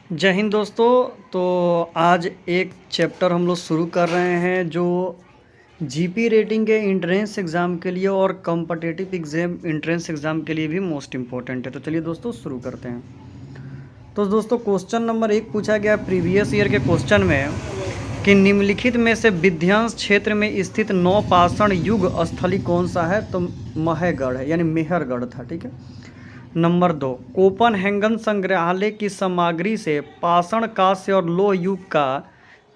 जय हिंद दोस्तों। तो आज एक चैप्टर हम लोग शुरू कर रहे हैं जो जीपी रेटिंग के एंट्रेंस एग्ज़ाम के लिए और कॉम्पिटिटिव एग्जाम एंट्रेंस एग्ज़ाम के लिए भी मोस्ट इम्पोर्टेंट है। तो चलिए दोस्तों शुरू करते हैं। तो दोस्तों क्वेश्चन नंबर 1 पूछा गया प्रीवियस ईयर के क्वेश्चन में कि निम्नलिखित में से विध्वंस क्षेत्र में स्थित नौपाषाण युग स्थली कौन सा है। तो महयगढ़ है, यानी मेहरगढ़ था। ठीक है। नंबर 2, कोपनहेगन संग्रहालय की सामग्री से पाषाण कांस्य और लोह युग का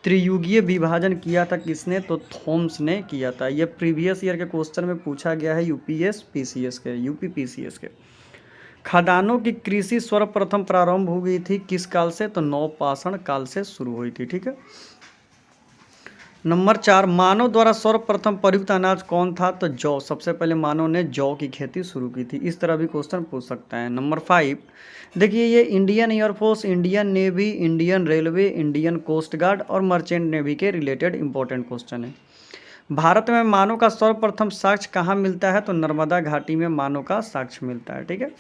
त्रियुगीय विभाजन किया था किसने। तो थॉम्स ने किया था। यह प्रीवियस ईयर के क्वेश्चन में पूछा गया है यूपी पीसीएस के। खदानों की कृषि सर्वप्रथम प्रारंभ हो गई थी किस काल से। तो नवपाषाण काल से शुरू हुई थी। ठीक है। नंबर 4, मानव द्वारा सर्वप्रथम प्रयुक्त अनाज कौन था। तो जौ। सबसे पहले मानव ने जौ की खेती शुरू की थी। इस तरह भी क्वेश्चन पूछ सकता है। नंबर 5, देखिए ये Indian air force, Indian navy, Indian railway, Indian coast guard और मर्चेंट नेवी के रिलेटेड इंपॉर्टेंट क्वेश्चन है। भारत में मानव का सर्वप्रथम साक्ष्य कहाँ मिलता है। तो नर्मदा घाटी में मानव का साक्ष्य मिलता है। ठीक है।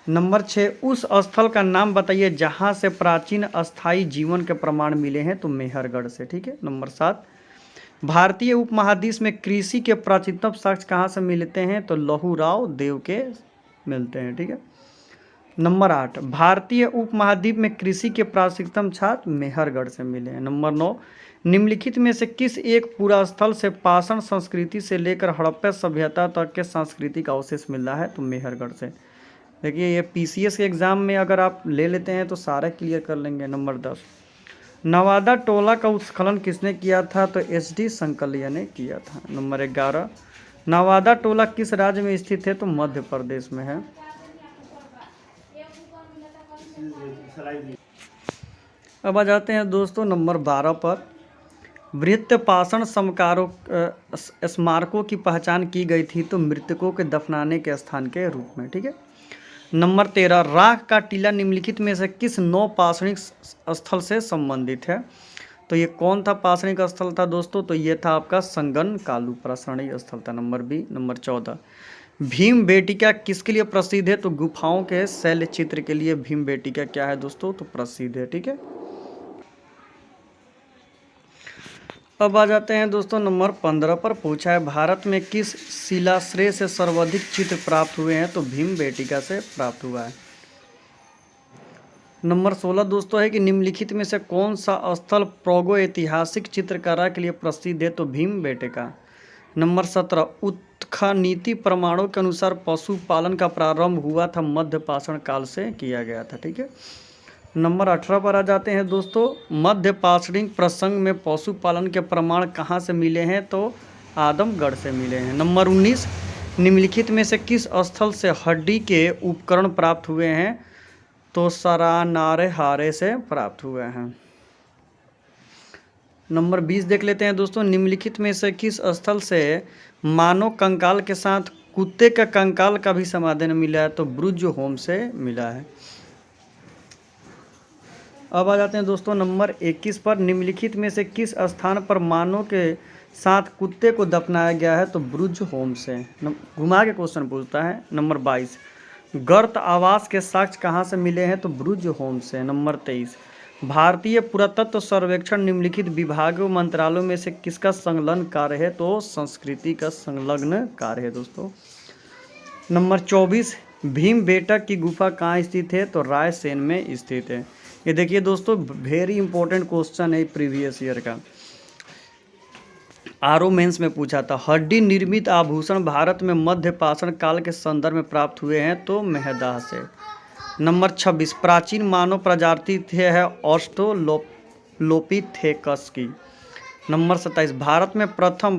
नंबर 6, उस स्थल का नाम बताइए जहाँ से प्राचीन अस्थायी जीवन के प्रमाण मिले हैं। तो मेहरगढ़ से। ठीक है। नंबर 7, भारतीय उपमहाद्वीप में कृषि के प्राचीनतम साक्ष्य कहाँ से मिलते हैं। तो लहूराव देव के मिलते हैं। ठीक है। नंबर 8, भारतीय उपमहाद्वीप में कृषि के प्राचीनतम छात्र मेहरगढ़ से मिले हैं। नंबर 9, निम्नलिखित में से किस एक पुरास्थल से पाषाण संस्कृति से लेकर हड़प्पा सभ्यता तक के सांस्कृतिक अवशेष मिल रहा है। तो मेहरगढ़ से। देखिए ये पीसीएस के एग्ज़ाम में अगर आप ले लेते हैं तो सारे क्लियर कर लेंगे। नंबर 10, नवादा टोला का उत्खनन किसने किया था। तो एसडी संकलिया ने किया था। नंबर 11, नवादा टोला किस राज्य में स्थित है। तो मध्य प्रदेश में है। अब आ जाते हैं दोस्तों नंबर 12 पर। वृत्त पाषाण स्मारकों की पहचान की गई थी। तो मृतकों के दफनाने के स्थान के रूप में। ठीक है। नंबर 13, राख का टीला निम्नलिखित में से किस नौपाषाणिक स्थल से संबंधित है। तो ये कौन था पाषाणिक स्थल था दोस्तों। तो ये था आपका संगन कालू पाषाणिक स्थल था। Number B. Number 14, Bhimbetka किसके लिए प्रसिद्ध है। तो गुफाओं के शैल चित्र के लिए भीम बेटिका क्या है दोस्तों। तो प्रसिद्ध है। ठीक है। अब आ जाते हैं दोस्तों नंबर 15 पर। पूछा है भारत में किस शिलाश्रय से सर्वाधिक चित्र प्राप्त हुए हैं। तो भीम बेटिका से प्राप्त हुआ है। नंबर 16 दोस्तों है कि निम्नलिखित में से कौन सा स्थल प्रागो ऐतिहासिक चित्रकला के लिए प्रसिद्ध है। तो भीम बेटिका। नंबर 17, उत्खननीति प्रमाणों के अनुसार पशुपालन का प्रारंभ हुआ था मध्य पाषाण काल से किया गया था। ठीक है। नंबर 18 पर आ जाते हैं दोस्तों। मध्य पाषाणिक प्रसंग में पशुपालन के प्रमाण कहाँ से मिले हैं। तो आदमगढ़ से मिले हैं। नंबर 19, निम्नलिखित में से किस स्थल से हड्डी के उपकरण प्राप्त हुए हैं। तो सरानारहारे से प्राप्त हुए हैं। नंबर 20 देख लेते हैं दोस्तों। निम्नलिखित में से किस स्थल से मानव कंकाल के साथ कुत्ते का कंकाल का भी समाधान मिला है। तो ब्रुज होम से मिला है। अब आ जाते हैं दोस्तों नंबर 21 पर। निम्नलिखित में से किस स्थान पर मानव के साथ कुत्ते को दफनाया गया है। तो ब्रुज होम से। घुमा के क्वेश्चन पूछता है। नंबर 22, गर्त आवास के साक्ष्य कहाँ से मिले हैं। तो ब्रुज होम से। नंबर 23, भारतीय पुरातत्व सर्वेक्षण निम्नलिखित विभागों मंत्रालयों में से किसका संलग्न कार्य है। तो संस्कृति का संलग्न कार्य है दोस्तों। नंबर 24, भीम बेटक की गुफा कहाँ स्थित है। तो रायसेन में स्थित है। ये देखिए दोस्तों वेरी इंपॉर्टेंट क्वेश्चन है प्रीवियस ईयर का। आरओ मेंस में पूछा था। हड्डी निर्मित आभूषण भारत में मध्य पाषाण काल के संदर्भ में प्राप्त हुए हैं। तो मेहदाह से। नंबर 26, प्राचीन मानव प्रजाति है ऑस्ट्रोलोपिथेकस की। नंबर 27, भारत में प्रथम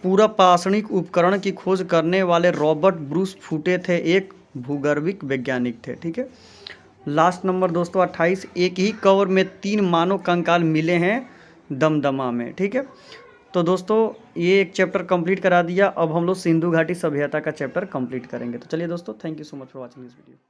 पूरा पाषाणिक उपकरण की खोज करने वाले रॉबर्ट ब्रूस फूटे थे। एक भूगर्भिक वैज्ञानिक थे। ठीक है। लास्ट नंबर दोस्तों 28, एक ही कवर में 3 मानव कंकाल मिले हैं दमदमा में। ठीक है। तो दोस्तों ये एक चैप्टर कंप्लीट करा दिया। अब हम लोग सिंधु घाटी सभ्यता का चैप्टर कंप्लीट करेंगे। तो चलिए दोस्तों thank you so much for watching this video.